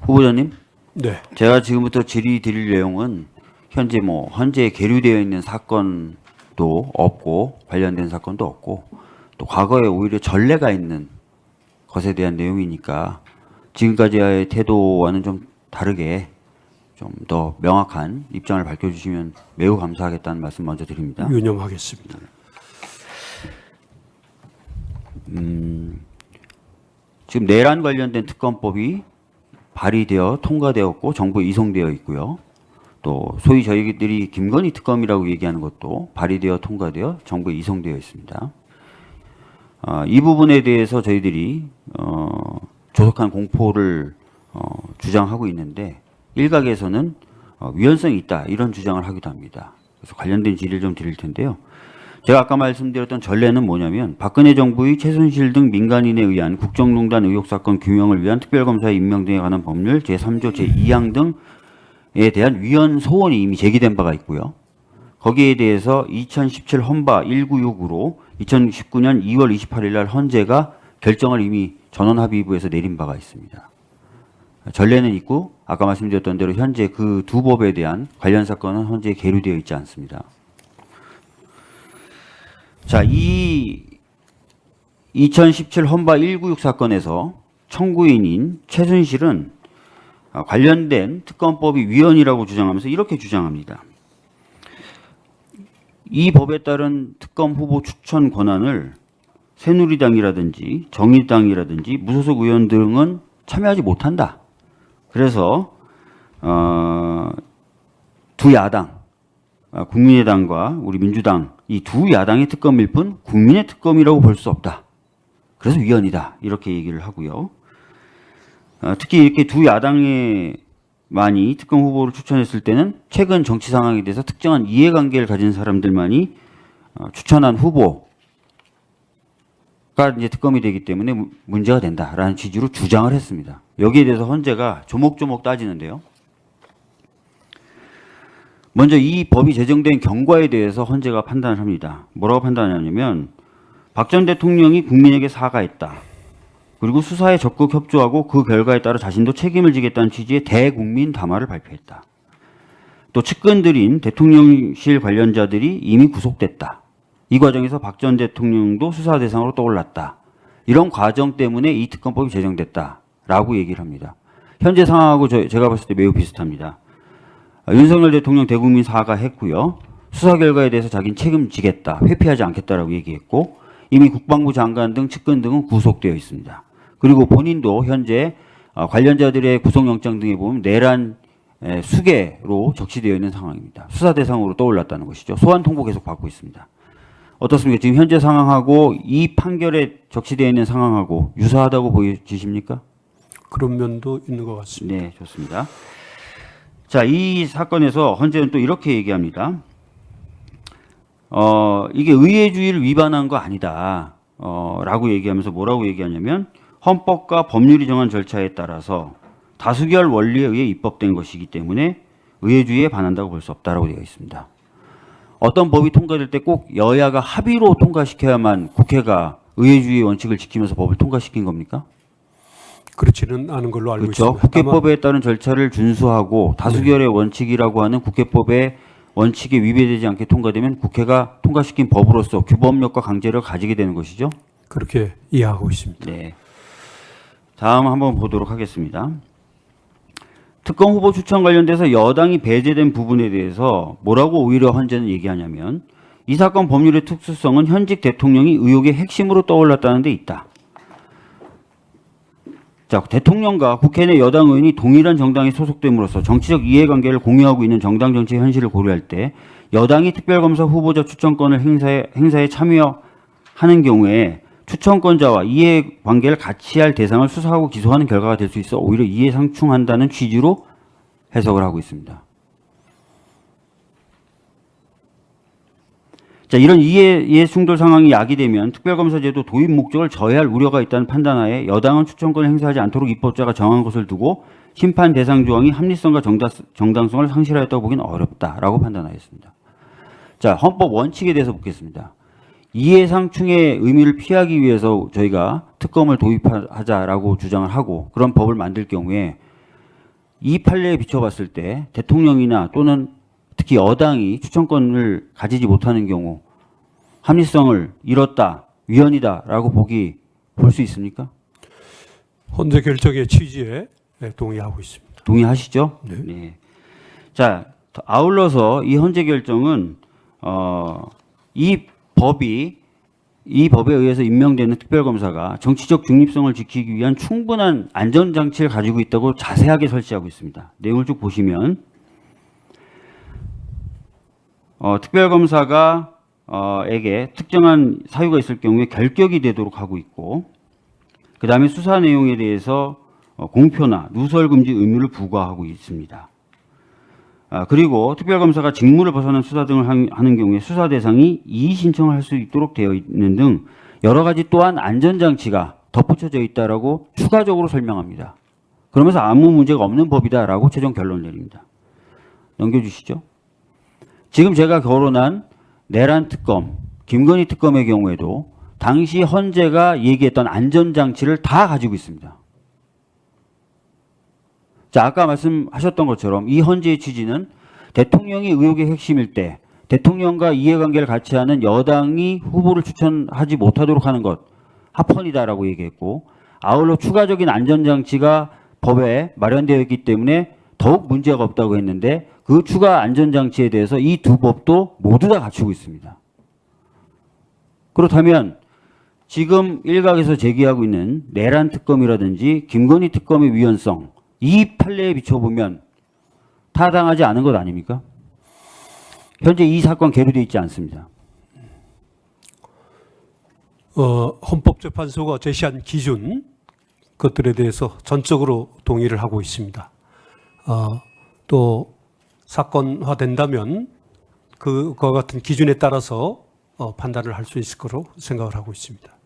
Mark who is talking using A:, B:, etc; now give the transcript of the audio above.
A: 후보자님,
B: 네.
A: 제가 지금부터 질의 드릴 내용은 현재 계류되어 있는 사건도 없고 관련된 사건도 없고 또 과거에 오히려 전례가 있는 것에 대한 내용이니까 지금까지의 태도와는 좀 다르게 좀 더 명확한 입장을 밝혀주시면 매우 감사하겠다는 말씀 먼저 드립니다.
B: 유념하겠습니다.
A: 지금 내란 관련된 특검법이 발의되어 통과되었고 정부에 이송되어 있고요. 또 소위 저희들이 김건희 특검이라고 얘기하는 것도 발의되어 통과되어 정부에 이송되어 있습니다. 이 부분에 대해서 저희들이 조속한 공포를 주장하고 있는데 일각에서는 위헌성이 있다 이런 주장을 하기도 합니다. 그래서 관련된 질의를 좀 드릴 텐데요. 제가 아까 말씀드렸던 전례는 뭐냐면 박근혜 정부의 최순실 등 민간인에 의한 국정농단 의혹 사건 규명을 위한 특별검사의 임명 등에 관한 법률 제3조 제2항 등에 대한 위헌 소원이 이미 제기된 바가 있고요. 거기에 대해서 2017 헌바 196으로 2019년 2월 28일 날 헌재가 결정을 이미 전원합의부에서 내린 바가 있습니다. 전례는 있고 아까 말씀드렸던 대로 현재 그 두 법에 대한 관련 사건은 현재 계류되어 있지 않습니다. 자, 이 2017 헌바 196 사건에서 청구인인 최순실은 관련된 특검법이 위헌이라고 주장하면서 이렇게 주장합니다. 이 법에 따른 특검 후보 추천 권한을 새누리당이라든지 정의당이라든지 무소속 의원 등은 참여하지 못한다. 그래서 두 야당, 국민의당과 우리 민주당 이 두 야당의 특검일 뿐 국민의 특검이라고 볼 수 없다. 그래서 위헌이다. 이렇게 얘기를 하고요. 특히 이렇게 두 야당에 많이 특검 후보를 추천했을 때는 최근 정치 상황에 대해서 특정한 이해관계를 가진 사람들만이 추천한 후보가 이제 특검이 되기 때문에 문제가 된다라는 취지로 주장을 했습니다. 여기에 대해서 헌재가 조목조목 따지는데요. 먼저 이 법이 제정된 경과에 대해서 헌재가 판단을 합니다. 뭐라고 판단하냐면 박 전 대통령이 국민에게 사과했다. 그리고 수사에 적극 협조하고 그 결과에 따라 자신도 책임을 지겠다는 취지의 대국민 담화를 발표했다. 또 측근들인 대통령실 관련자들이 이미 구속됐다. 이 과정에서 박 전 대통령도 수사 대상으로 떠올랐다. 이런 과정 때문에 이 특검법이 제정됐다라고 얘기를 합니다. 현재 상황하고 제가 봤을 때 매우 비슷합니다. 윤석열 대통령 대국민 사과했고요. 수사 결과에 대해서 자기는 책임지겠다, 회피하지 않겠다라고 얘기했고 이미 국방부 장관 등 측근 등은 구속되어 있습니다. 그리고 본인도 현재 관련자들의 구속영장 등에 보면 내란 수개로 적시되어 있는 상황입니다. 수사 대상으로 떠올랐다는 것이죠. 소환 통보 계속 받고 있습니다. 어떻습니까? 지금 현재 상황하고 이 판결에 적시되어 있는 상황하고 유사하다고 보여지십니까?
B: 그런 면도 있는 것 같습니다.
A: 네, 좋습니다. 자, 이 사건에서 헌재는 또 이렇게 얘기합니다. 이게 의회주의를 위반한 거 아니다. 라고 얘기하면서 뭐라고 얘기하냐면 헌법과 법률이 정한 절차에 따라서 다수결 원리에 의해 입법된 것이기 때문에 의회주의에 반한다고 볼 수 없다라고 되어 있습니다. 어떤 법이 통과될 때 꼭 여야가 합의로 통과시켜야만 국회가 의회주의 원칙을 지키면서 법을 통과시킨 겁니까?
B: 그렇지는 않은 걸로 알고
A: 그렇죠.
B: 있습니다.
A: 국회법에 따른 절차를 준수하고 다수결의 원칙이라고 하는 국회법의 원칙에 위배되지 않게 통과되면 국회가 통과시킨 법으로서 규범력과 강제력을 가지게 되는 것이죠.
B: 그렇게 이해하고 있습니다.
A: 네. 다음 한번 보도록 하겠습니다. 특검 후보 추천 관련돼서 여당이 배제된 부분에 대해서 뭐라고 오히려 헌재는 얘기하냐면 이 사건 법률의 특수성은 현직 대통령이 의혹의 핵심으로 떠올랐다는 데 있다. 자, 대통령과 국회 내 여당 의원이 동일한 정당에 소속됨으로써 정치적 이해관계를 공유하고 있는 정당 정치의 현실을 고려할 때 여당이 특별검사 후보자 추천권을 행사에 참여하는 경우에 추천권자와 이해관계를 같이 할 대상을 수사하고 기소하는 결과가 될 수 있어 오히려 이해상충한다는 취지로 해석을 하고 있습니다. 자, 이런 이해 충돌 상황이 야기되면 특별검사제도 도입 목적을 저해할 우려가 있다는 판단하에 여당은 추천권을 행사하지 않도록 입법자가 정한 것을 두고 심판 대상 조항이 합리성과 정당성을 상실하였다고 보기는 어렵다라고 판단하였습니다. 자, 헌법 원칙에 대해서 묻겠습니다. 이해상충의 의미를 피하기 위해서 저희가 특검을 도입하자라고 주장을 하고 그런 법을 만들 경우에 이 판례에 비춰봤을 때 대통령이나 또는 특히 여당이 추천권을 가지지 못하는 경우 합리성을 잃었다, 위헌이다라고 볼 수 있습니까?
B: 헌재 결정의 취지에 동의하고 있습니다.
A: 동의하시죠?
B: 네.
A: 자, 아울러서 이 헌재 결정은 이 법에 의해서 임명되는 특별검사가 정치적 중립성을 지키기 위한 충분한 안전장치를 가지고 있다고 자세하게 설치하고 있습니다. 내용을 쭉 보시면 특별검사가 에게 특정한 사유가 있을 경우에 결격이 되도록 하고 있고, 그 다음에 수사 내용에 대해서 공표나 누설 금지 의무를 부과하고 있습니다. 그리고 특별검사가 직무를 벗어난 수사 등을 하는 경우에 수사 대상이 이의 신청을 할 수 있도록 되어 있는 등 여러 가지 또한 안전장치가 덧붙여져 있다라고 추가적으로 설명합니다. 그러면서 아무 문제가 없는 법이다라고 최종 결론을 내립니다. 넘겨주시죠. 지금 제가 거론한 내란 특검, 김건희 특검의 경우에도 당시 헌재가 얘기했던 안전장치를 다 가지고 있습니다. 자, 아까 말씀하셨던 것처럼 이 헌재의 취지는 대통령이 의혹의 핵심일 때 대통령과 이해관계를 같이 하는 여당이 후보를 추천하지 못하도록 하는 것 합헌이다라고 얘기했고, 아울러 추가적인 안전장치가 법에 마련되어 있기 때문에 더욱 문제가 없다고 했는데 그 추가 안전장치에 대해서 이 두 법도 모두 다 갖추고 있습니다. 그렇다면 지금 일각에서 제기하고 있는 내란 특검이라든지 김건희 특검의 위헌성, 이 판례에 비춰보면 타당하지 않은 것 아닙니까? 현재 이 사건 계류되어 있지 않습니다.
B: 헌법재판소가 제시한 기준 것들에 대해서 전적으로 동의를 하고 있습니다. 또 사건화된다면 그와 같은 기준에 따라서 판단을 할 수 있을 거로 생각을 하고 있습니다.